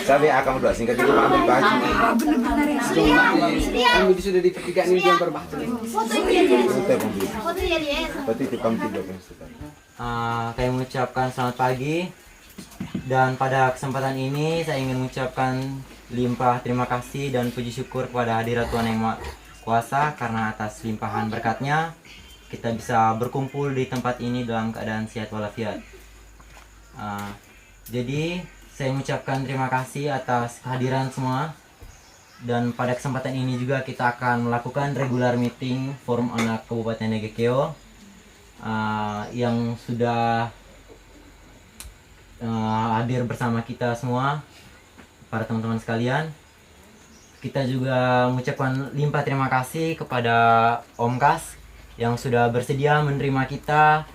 Sabi akan berdua singkat itu ambil baju. Kami sudah di ketiga ini yang berbahasa. Berarti itu kamu tiga Kami mengucapkan selamat pagi, dan pada kesempatan ini saya ingin mengucapkan limpah terima kasih dan puji syukur kepada hadirat Tuhan Yang Maha Kuasa karena atas limpahan berkat-Nya kita bisa berkumpul di tempat ini dalam keadaan sehat walafiat. Jadi saya mengucapkan terima kasih atas kehadiran semua, dan pada kesempatan ini juga kita akan melakukan regular meeting Forum Anak Kabupaten Nagekeo yang sudah hadir bersama kita semua, para teman-teman sekalian. Kita juga mengucapkan limpah terima kasih kepada Om Kas yang sudah bersedia menerima kita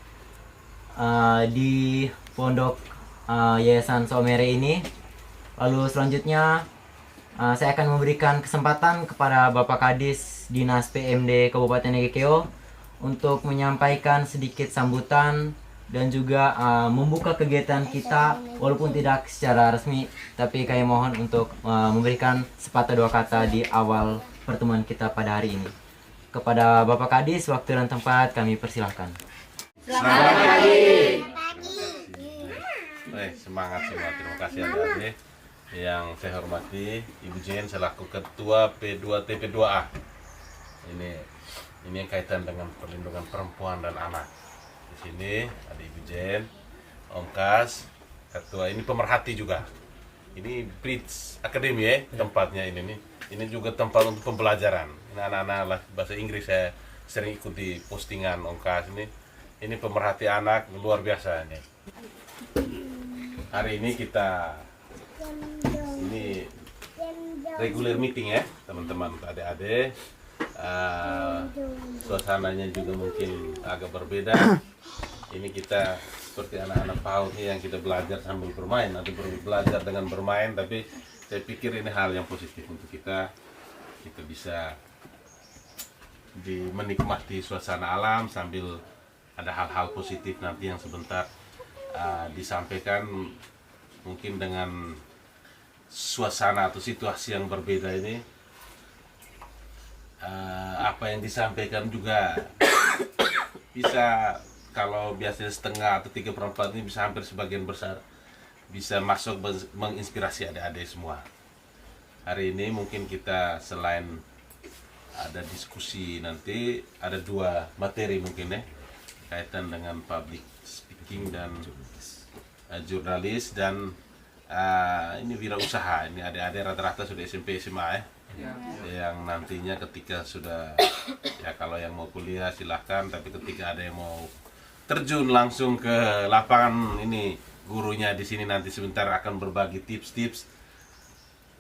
di pondok Yayasan Somere ini. Lalu selanjutnya saya akan memberikan kesempatan kepada Bapak Kadis Dinas PMD Kabupaten Nagekeo untuk menyampaikan sedikit sambutan dan juga membuka kegiatan kita walaupun tidak secara resmi, tapi kami mohon untuk memberikan sepatah dua kata di awal pertemuan kita pada hari ini. Kepada Bapak Kadis, waktu dan tempat kami persilahkan. Selamat pagi. Semangat semua, terima kasih adik-adik. Yang saya hormati Ibu Jen selaku Ketua P2TP2A. Ini yang kaitan dengan perlindungan perempuan dan anak. Di sini ada Ibu Jen, Om Kas, Ketua, ini pemerhati juga. Ini Bridge Academy ya, tempatnya ini nih. Ini juga tempat untuk pembelajaran. Ini anak-anak bahasa Inggris, saya sering ikuti postingan Om Kas ini. Ini pemerhati anak luar biasa ini. Hari ini kita regular meeting ya teman-teman, adik-adik. Suasananya juga mungkin agak berbeda. Ini kita seperti anak-anak PAUD yang kita belajar sambil bermain, nanti belajar dengan bermain, tapi saya pikir ini hal yang positif untuk kita bisa menikmati suasana alam sambil ada hal-hal positif nanti yang sebentar disampaikan, mungkin dengan suasana atau situasi yang berbeda ini. Apa yang disampaikan juga bisa, kalau biasanya setengah atau 3/4 ini bisa hampir sebagian besar bisa masuk menginspirasi adik-adik semua. Hari ini mungkin kita selain ada diskusi, nanti ada 2 materi mungkin ya, kaitan dengan public speaking dan jurnalis dan ini wirausaha. Ini adik-adik rata-rata sudah SMP SMA ya. Yang nantinya ketika sudah ya, kalau yang mau kuliah silahkan, tapi ketika ada yang mau terjun langsung ke lapangan, ini gurunya di sini nanti sebentar akan berbagi tips-tips,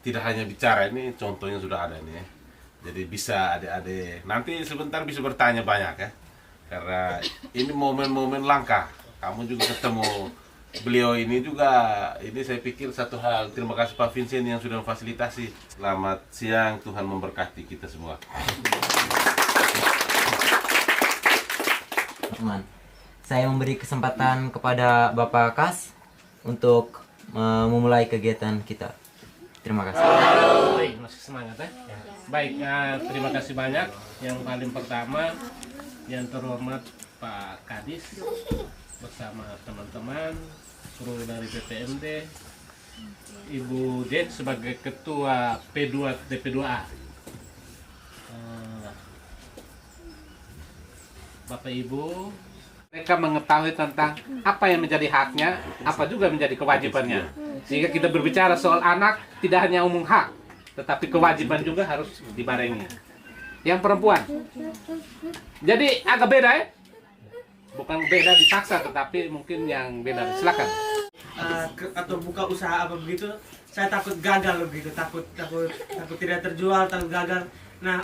tidak hanya bicara, ini contohnya sudah ada nih ya. Jadi bisa adik-adik nanti sebentar bisa bertanya banyak ya, karena ini momen-momen langka. Kamu juga ketemu beliau ini juga, ini saya pikir satu hal. Terima kasih Pak Vincent yang sudah memfasilitasi. Selamat siang, Tuhan memberkati kita semua. Teman, saya memberi kesempatan kepada Bapak Kas untuk memulai kegiatan kita. Terima kasih. Baik, masih semangat ya. Baik, terima kasih banyak. Yang paling pertama, yang terhormat Pak Kadis bersama teman-teman, kru dari PPMD, Ibu Jen sebagai Ketua P2TP2A, Bapak Ibu, mereka mengetahui tentang apa yang menjadi haknya, apa juga menjadi kewajibannya. Sehingga kita berbicara soal anak tidak hanya umum hak, tetapi kewajiban juga harus dibarengi. Yang perempuan, jadi agak beda ya. Bukan beda dipaksa, tetapi mungkin yang beda. Silakan. Atau buka usaha apa begitu, saya takut gagal begitu, takut tidak terjual, takut gagal. Nah,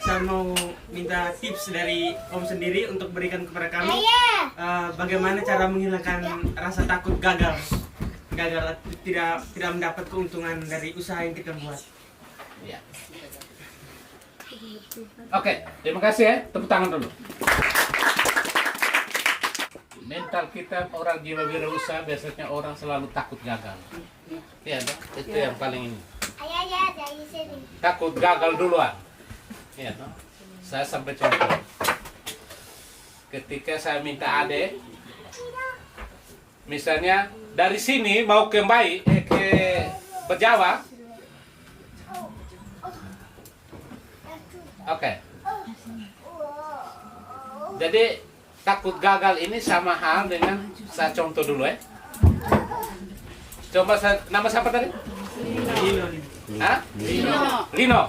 saya mau minta tips dari Om sendiri untuk berikan kepada kami bagaimana cara menghilangkan rasa takut gagal tidak mendapat keuntungan dari usaha yang kita buat. Ya. Oke, terima kasih ya. Tepuk tangan dulu. mental kita orang jiwa wirausaha biasanya orang selalu takut gagal. Iya, toh? Itu yang paling ini. Takut gagal duluan. Iya, toh? Saya sampai contoh. Ketika saya minta adik, misalnya dari sini mau ke Bejawa. Oke. Jadi takut gagal ini sama hal dengan saya contoh dulu ya. Coba nama siapa tadi? Lino. Hah? Lino.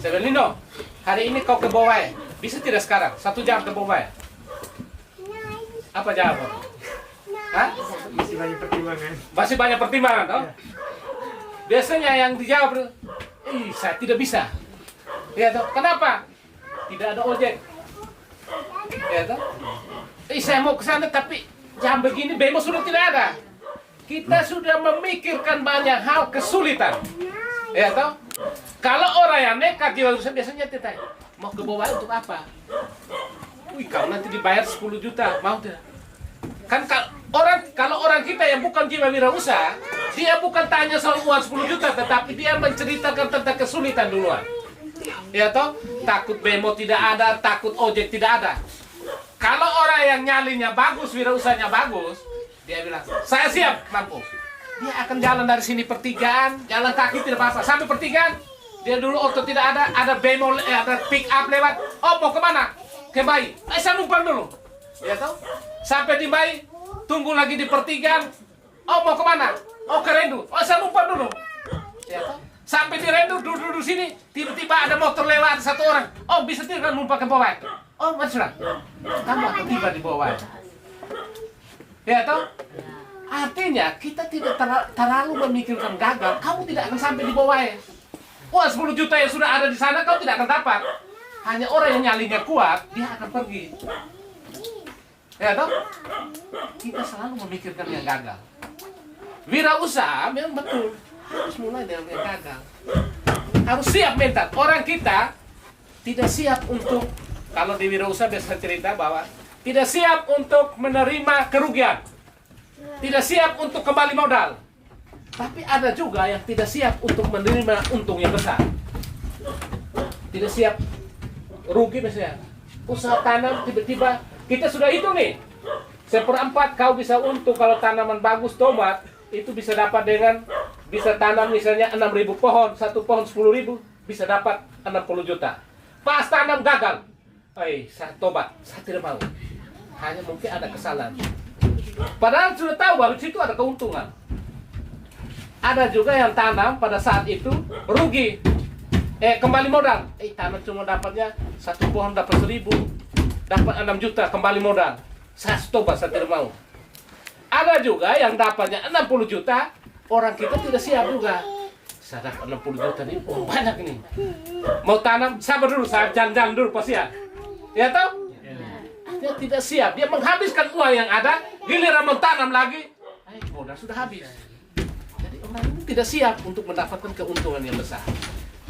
Saya bilang, Lino, hari ini kau ke bawah ya? Bisa tidak sekarang? 1 jam ke bawah ya? Apa jawaban? Hah? Masih banyak pertimbangan. Masih banyak pertimbangan, toh? Biasanya yang dijawab, saya tidak bisa. Ya toh? Kenapa? Tidak ada ojek. Ya toh? Saya mau ke sana tapi jam begini bemo sudah tidak ada. Kita sudah memikirkan banyak hal kesulitan. Ya toh? Kalau orang yang nekat jiwa usaha biasanya tidak. Mau ke bawah untuk apa? Wih, kau nanti dibayar 10 juta, mau tidak? Kan kalau orang kita yang bukan jiwa wirausaha, dia bukan tanya soal uang 10 juta, tetapi dia menceritakan tentang kesulitan duluan. Ya toh? Takut bemo tidak ada, takut ojek tidak ada. Kalau orang yang nyalinya bagus, wirausahanya bagus, dia bilang, saya siap, mampu. Dia akan jalan dari sini pertigaan, jalan kaki tidak apa-apa. Sampai pertigaan, dia dulu auto tidak ada bemo, ada pick up lewat. Oh, mau kemana? Ke Bayi. Saya numpang dulu. Ya toh? Sampai di Bayi, tunggu lagi di pertigaan. Oh, mau kemana? Oh, ke Rendu. Oh, saya numpang dulu. Ya toh? Sampai di Rendu, duduk sini, tiba-tiba ada motor lewat, 1 orang. Oh, bisa tidak numpang ke bawah? Oh, sudah. Kamu akan tiba di bawah. Ya toh? Artinya kita tidak terlalu memikirkan gagal. Kamu tidak akan sampai di bawah. Wah, 10 juta yang sudah ada di sana kau tidak akan dapat. Hanya orang yang nyalinya kuat, dia akan pergi. Ya toh? Kita selalu memikirkan yang gagal. Wirausaha memang betul harus mulai dengan yang gagal. Harus siap mental. Orang kita tidak siap untuk, kalau di wirausaha biasa cerita bahwa tidak siap untuk menerima kerugian, tidak siap untuk kembali modal. Tapi ada juga yang tidak siap untuk menerima untung yang besar. Tidak siap rugi misalnya. Usaha tanam tiba-tiba kita sudah hitung nih. 1/4 kau bisa untung kalau tanaman bagus tomat itu bisa dapat dengan bisa tanam misalnya 6.000 pohon, 1 pohon 10.000 bisa dapat 60 juta. Pas tanam gagal. Saya tobat, saya tidak mau. Hanya mungkin ada kesalahan. Padahal sudah tahu bahwa di situ ada keuntungan. Ada juga yang tanam pada saat itu rugi. Kembali modal. Tanam cuma dapatnya 1 pohon dapat 1.000, dapat 6 juta kembali modal. Saya tobat, saya tidak mau. Ada juga yang dapatnya 60 juta, orang kita tidak siap juga. Saya dapat 60 juta nih, banyak nih. Mau tanam, sabar dulu, saya jalan-jalan dulu pasti ya. Ya tahu? Dia tidak siap, dia menghabiskan uang yang ada, giliran mau tanam lagi, modal sudah habis. Jadi orang ini tidak siap untuk mendapatkan keuntungan yang besar.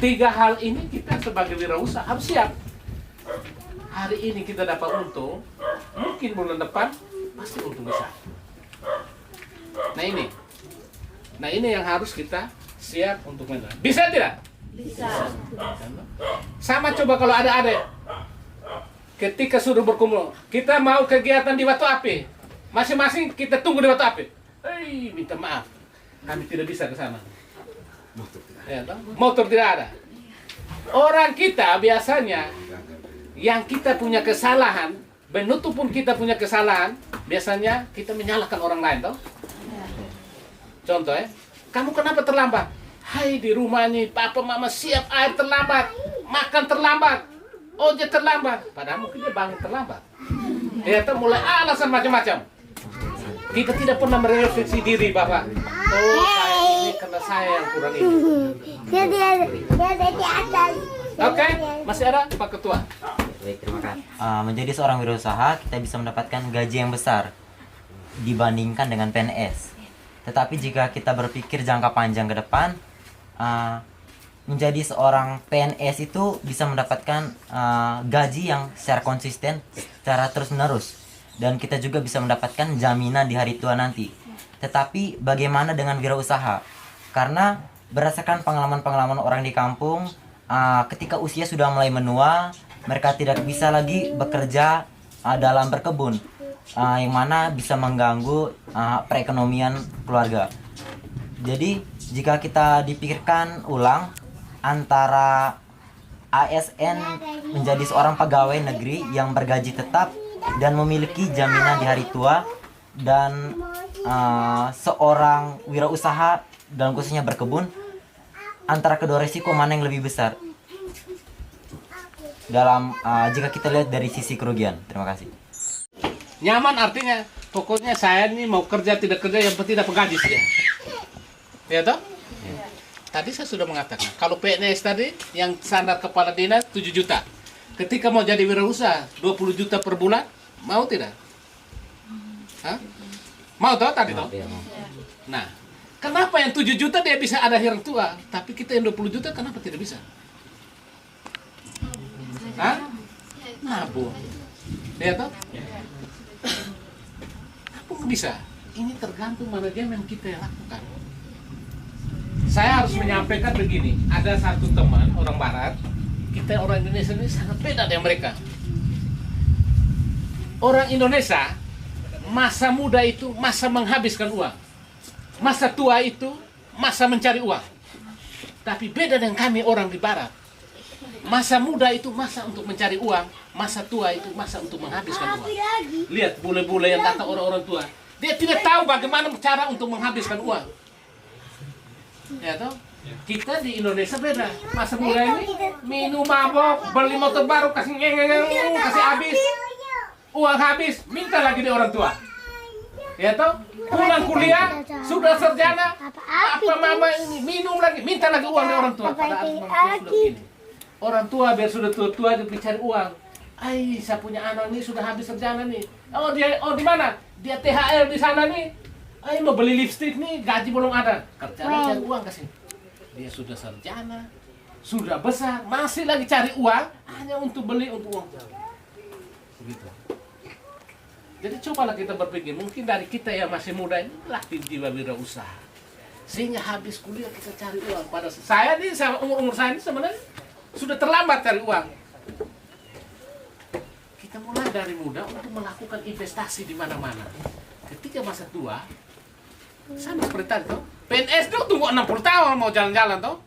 3 hal ini kita sebagai wirausaha harus siap. Hari ini kita dapat untung, mungkin bulan depan pasti untung besar. Nah ini yang harus kita siap untuk menang. Bisa tidak? Bisa. Sama coba kalau ada ketika sudah berkumpul, kita mau kegiatan di Batu Api, masing-masing kita tunggu di Batu Api. Minta maaf, kami tidak bisa ke sana. Motor tidak ada. Orang kita biasanya yang kita punya kesalahan, menutup pun kita punya kesalahan, biasanya kita menyalahkan orang lain, toh? Contoh kamu kenapa terlambat? Hai, di rumah nih papa mama siap air terlambat, makan terlambat, ojek terlambat. Padahal mungkin dia bangun terlambat. Dia tuh mulai alasan macam-macam. Kita tidak pernah merefleksi diri bahwa saya ini karena saya yang kurang ini. Oke, masih ada Pak Ketua. Baik, terima kasih. Menjadi seorang wirausaha kita bisa mendapatkan gaji yang besar dibandingkan dengan PNS. Tetapi jika kita berpikir jangka panjang ke depan, menjadi seorang PNS itu bisa mendapatkan gaji yang secara konsisten, secara terus-menerus. dan kita juga bisa mendapatkan jaminan di hari tua nanti. Tetapi bagaimana dengan wirausaha? Karena berdasarkan pengalaman-pengalaman orang di kampung, ketika usia sudah mulai menua, mereka tidak bisa lagi bekerja dalam berkebun, yang mana bisa mengganggu perekonomian keluarga. Jadi jika kita dipikirkan ulang antara ASN menjadi seorang pegawai negeri yang bergaji tetap dan memiliki jaminan di hari tua, dan seorang wirausaha dalam khususnya berkebun, antara kedua resiko mana yang lebih besar dalam jika kita lihat dari sisi kerugian? Terima kasih. Nyaman artinya pokoknya saya ini mau kerja tidak kerja yang penting dapat gaji saja. Ya toh? Tadi saya sudah mengatakan kalau PNS tadi yang standar kepala dinas 7 juta. Ketika mau jadi wirausaha 20 juta per bulan, mau tidak? Hah? Mau toh tadi toh? Nah, kenapa yang 7 juta dia bisa ada hari tua, tapi kita yang 20 juta kenapa tidak bisa? Hah? Nabung. Ya toh? Nabung bisa. Ini tergantung manajemen kita yang lakukan. Saya harus menyampaikan begini, ada satu teman orang barat, kita orang Indonesia ini sangat beda dengan mereka. Orang Indonesia, masa muda itu masa menghabiskan uang. Masa tua itu masa mencari uang. Tapi beda dengan kami orang di barat. Masa muda itu masa untuk mencari uang, masa tua itu masa untuk menghabiskan uang. Lihat bule-bule yang datang orang-orang tua, dia tidak tahu bagaimana cara untuk menghabiskan uang. Ya toh? Kita di Indonesia beda. Masa muda ini minum mabok, beli motor baru, kasih kasih habis. Uang habis, minta lagi di orang tua. Ya toh? Pulang kuliah, sudah sarjana, apa mama ini minum lagi, minta lagi uang dari orang tua. Padahal sudah begini. Orang tua biar sudah tua-tua dia cari uang. Ay, saya punya anak nih sudah habis sarjana nih. Oh di mana? Dia THR di sana nih. Ay, mau beli lipstick nih, gaji belum ada. Kerjanya cari uang kasih. Dia sudah sarjana, sudah besar, masih lagi cari uang hanya untuk beli untuk uang. Begitu. Jadi cobalah kita berpikir, mungkin dari kita yang masih muda ini latih jiwa wirausaha. Sehingga habis kuliah kita cari uang. Pada saya nih, umur saya ini sebenarnya sudah terlambat cari uang. Kita mulai dari muda untuk melakukan investasi di mana-mana. Ketika masa tua, sama seperti tadi toh. PNS tuh tunggu 60 tahun mau jalan-jalan toh.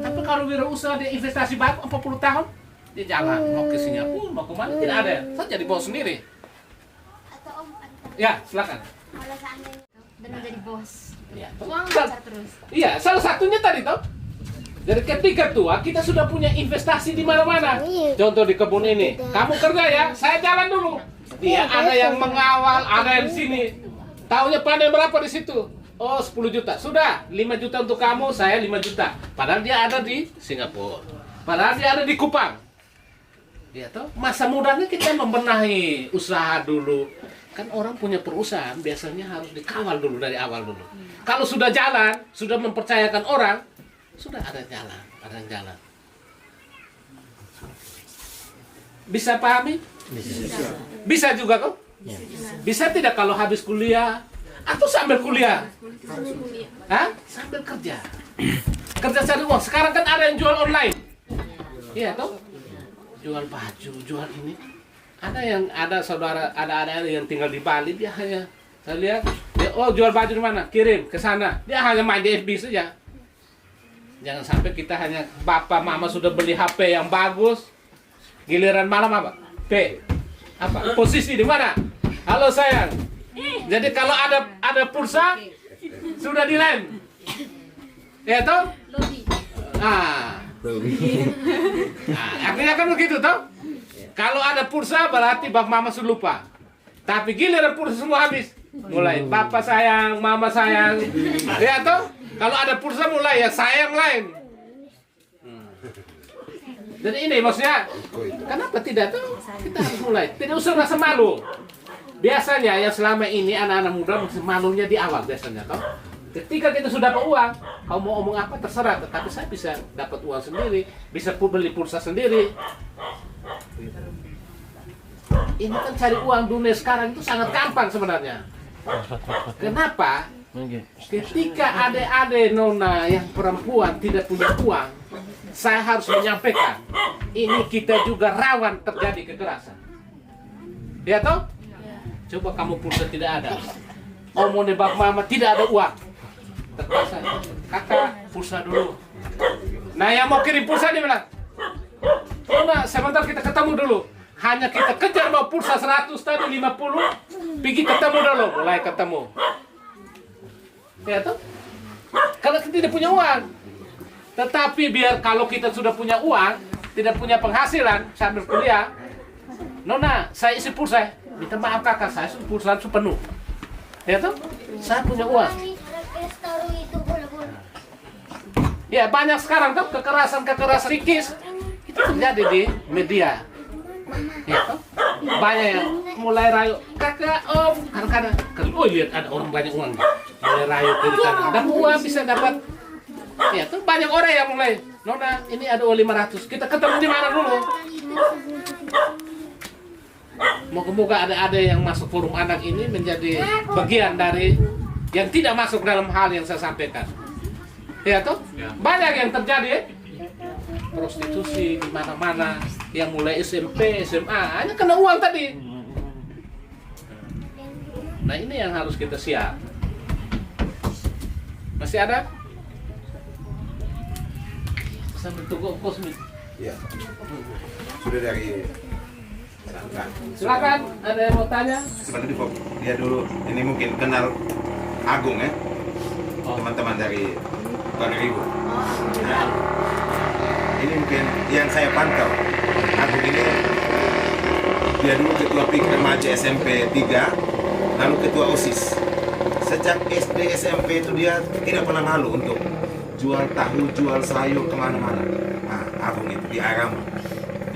Tapi kalau wirausaha dia investasi baru 40 tahun, dia jalan mau ke Singapura, mau kemana tidak ada. Saya jadi bos sendiri. Atau Om, Ya, silakan. kalau seandainya benar jadi bos, Ya. uang lancar terus. Iya, salah satunya tadi toh. Dari ketika tua kita sudah punya investasi di mana-mana. Contoh di kebun ini, kamu kerja ya, saya jalan dulu. Dia ada yang mengawal, ada yang di sini. Tahunya panen berapa di situ? Oh 10 juta. Sudah 5 juta untuk kamu, saya 5 juta. Padahal dia ada di Singapura. Padahal dia ada di Kupang. Ya toh, masa mudanya kita membenahi usaha dulu. Kan orang punya perusahaan biasanya harus dikawal dulu dari awal dulu. Kalau sudah jalan, sudah mempercayakan orang, sudah ada jalan, ada yang jalan. Bisa pahami? Bisa juga kok? Bisa tidak kalau habis kuliah atau sambil kuliah? Hah? Sambil kerja. Kerja cari uang. Sekarang kan ada yang jual online. Iya toh? Jual baju, jual ini. Ada saudara, ada yang tinggal di Bali, dia hanya saya lihat, dia, oh jual baju di mana? Kirim ke sana. Dia hanya main di FB saja. Jangan sampai kita hanya bapak mama sudah beli HP yang bagus, giliran malam apa? Apa? Posisi di mana? Halo sayang. Jadi kalau ada pulsa sudah di lem. Ya toh? Artinya kan begitu toh? Kalau ada pulsa berarti bapak mama sudah lupa. Tapi giliran pulsa semua habis. Mulai papa sayang, mama sayang. Ya toh? Kalau ada pulsa mulai ya sayang lain. Jadi ini maksudnya, kenapa tidak tuh? Kita harus mulai. Tidak usah rasa malu. Biasanya yang selama ini anak-anak muda malunya di awal biasanya toh. Ketika kita sudah dapat uang, kamu mau ngomong apa terserah. Tetapi saya bisa dapat uang sendiri, bisa beli pulsa sendiri. Ini kan cari uang dunia sekarang itu sangat gampang sebenarnya. Kenapa? Ketika adik-adik nona yang perempuan tidak punya uang, saya harus menyampaikan, ini kita juga rawan terjadi kekerasan. Ya toh? Coba kamu pulsa tidak ada, mau nebak mama tidak ada uang, terpaksa kakak pulsa dulu. Nah yang mau kirim pulsa dia bilang, nona sebentar kita ketemu dulu. Hanya kita kejar mau pulsa 100 tadi 50, pergi ketemu dulu, mulai ketemu. Ya toh? Kalau kita tidak punya uang. Tetapi biar kalau kita sudah punya uang, tidak punya penghasilan sambil kuliah, nona saya isi pulsa, minta maaf kakak saya pulsa penuh. Ya toh? Saya punya uang. Ya banyak sekarang tuh kekerasan psikis itu terjadi di media. Ya toh? Banyak yang mulai rayu kakak om kadang-kadang oh lihat ada orang banyak uang mulai rayu kiri kanan dan uang bisa dapat. Ya tuh banyak orang yang mulai nona ini ada uang 500 kita ketemu di mana dulu. Moga-moga ada yang masuk forum anak ini menjadi bagian dari yang tidak masuk dalam hal yang saya sampaikan. Ya tuh banyak yang terjadi prostitusi di mana-mana yang mulai SMP, SMA hanya kena uang tadi. Nah ini yang harus kita siap. Masih ada? Sambil tunggu kosmis. Iya. Sudah dari Silakan, ada yang mau tanya? sebenarnya dia dulu ini mungkin kenal Agung ya, teman-teman dari Ribu. Nah, ini mungkin yang saya pantau Agung ini dia dulu ketua PIK remaja SMP 3, lalu ketua OSIS. Sejak SD SMP itu dia tidak pernah malu untuk jual tahu, jual sayur kemana-mana. Nah, Agung itu di Aram.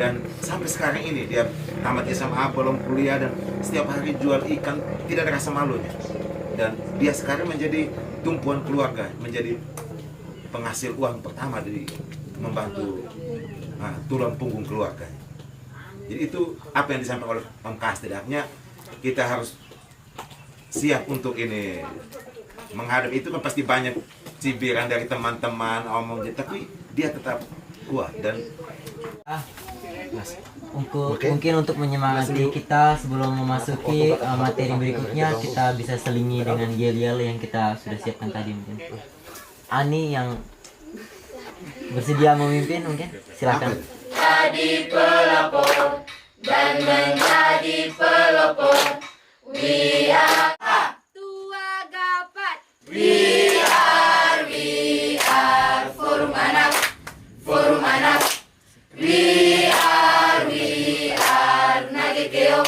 Dan sampai sekarang ini dia tamat SMA, belum kuliah, dan setiap hari jual ikan, tidak ada rasa malunya. Dan dia sekarang menjadi tumpuan keluarga, menjadi penghasil uang pertama dari membantu tulang punggung keluarga. Jadi itu apa yang disampaikan oleh Om Kas, tidaknya kita harus siap untuk ini menghadap itu. Kan pasti banyak cibiran dari teman-teman omong, tapi dia tetap kuat. Dan mungkin untuk menyemangati kita sebelum memasuki materi berikutnya, kita bisa selingi dengan yel-yel yang kita sudah siapkan tadi. Mungkin Ani yang bersedia memimpin, mungkin silakan. Jadi pelopor dan menjadi pelopor. We are tua gapat. We are forum anak. Forum anak. We are Nagekeo.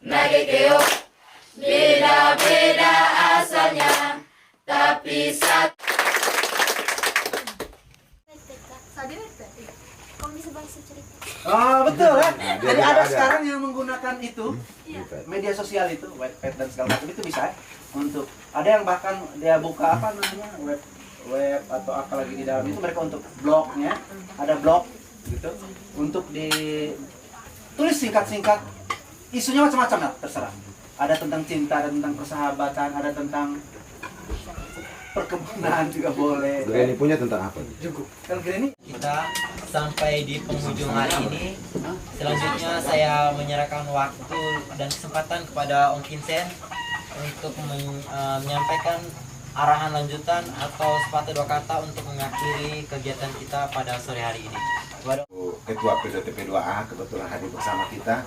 Nagekeo. Beda-beda asalnya, tapi satu. Oh betul kan? Nah, Jadi dia ada ada. sekarang yang menggunakan itu media sosial itu, Wattpad dan segala macam itu bisa untuk ada yang bahkan dia buka apa namanya web atau apa lagi di dalam itu mereka untuk blognya, ada blog gitu untuk ditulis singkat-singkat, isunya macam-macam lah terserah. Ada tentang cinta, ada tentang persahabatan, ada tentang perkebunan juga boleh. Granny punya tentang apa? Kalau Granny Kita sampai di penghujung hari ini. Selanjutnya saya menyerahkan waktu dan kesempatan kepada Om Vincent untuk menyampaikan arahan lanjutan atau sepatah dua kata untuk mengakhiri kegiatan kita pada sore hari ini. Ketua P2TP2A kebetulan hadir bersama kita.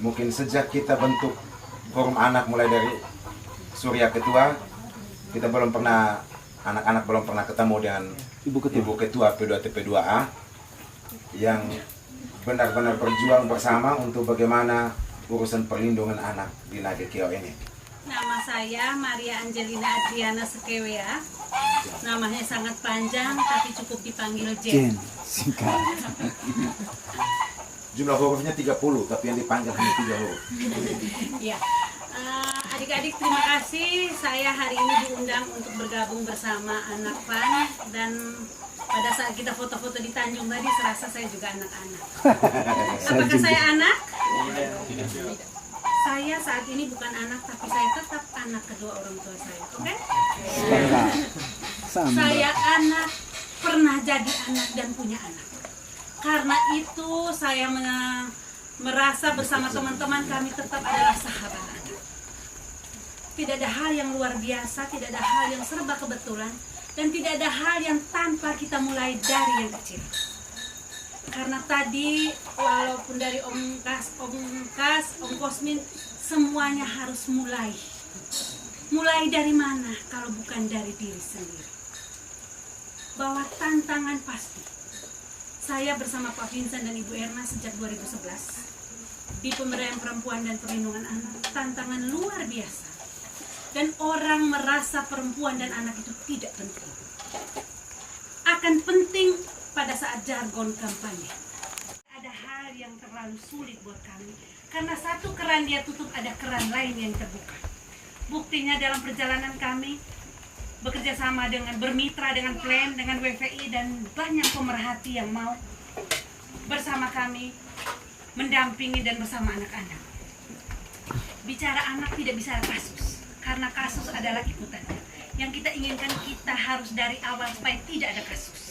Mungkin sejak kita bentuk forum anak mulai dari Surya Ketua, kita belum pernah, anak-anak belum pernah ketemu dengan Ibu Ketua P2TP2A yang benar-benar berjuang bersama untuk bagaimana urusan perlindungan anak di Nagekeo ini. Nama saya Maria Angelina Adriana Sekewea. Namanya sangat panjang tapi cukup dipanggil Jen. singkat. Jumlah hurufnya 30, tapi yang dipanggil hanya 3 huruf. Ya. Adik-adik terima kasih. Saya hari ini diundang untuk bergabung bersama anak PAN, dan pada saat kita foto-foto di Tanjung tadi serasa saya juga anak-anak. Apakah saya anak? saya saat ini bukan anak, tapi saya tetap anak kedua orang tua saya. Oke? Saya anak, pernah jadi anak dan punya anak. Karena itu saya merasa bersama teman-teman kami tetap adalah sahabat anak. Tidak ada hal yang luar biasa, tidak ada hal yang serba kebetulan, dan tidak ada hal yang tanpa kita mulai dari yang kecil. Karena tadi walaupun dari Om Kosmin, semuanya harus mulai. Mulai dari mana kalau bukan dari diri sendiri? Bahwa tantangan pasti. Saya bersama Pak Vincent dan Ibu Erna sejak 2011 di Pemberdayaan Perempuan dan Perlindungan Anak, tantangan luar biasa. Dan orang merasa perempuan dan anak itu tidak penting. Akan penting pada saat jargon kampanye. Ada hal yang terlalu sulit buat kami. Karena satu keran dia tutup, ada keran lain yang terbuka. Buktinya dalam perjalanan kami, bekerja sama dengan bermitra dengan PLAN, dengan WVI, dan banyak pemerhati yang mau bersama kami mendampingi dan bersama anak-anak. Bicara anak tidak bicara kasus, karena kasus adalah ikutannya. Yang kita inginkan, kita harus dari awal supaya tidak ada kasus.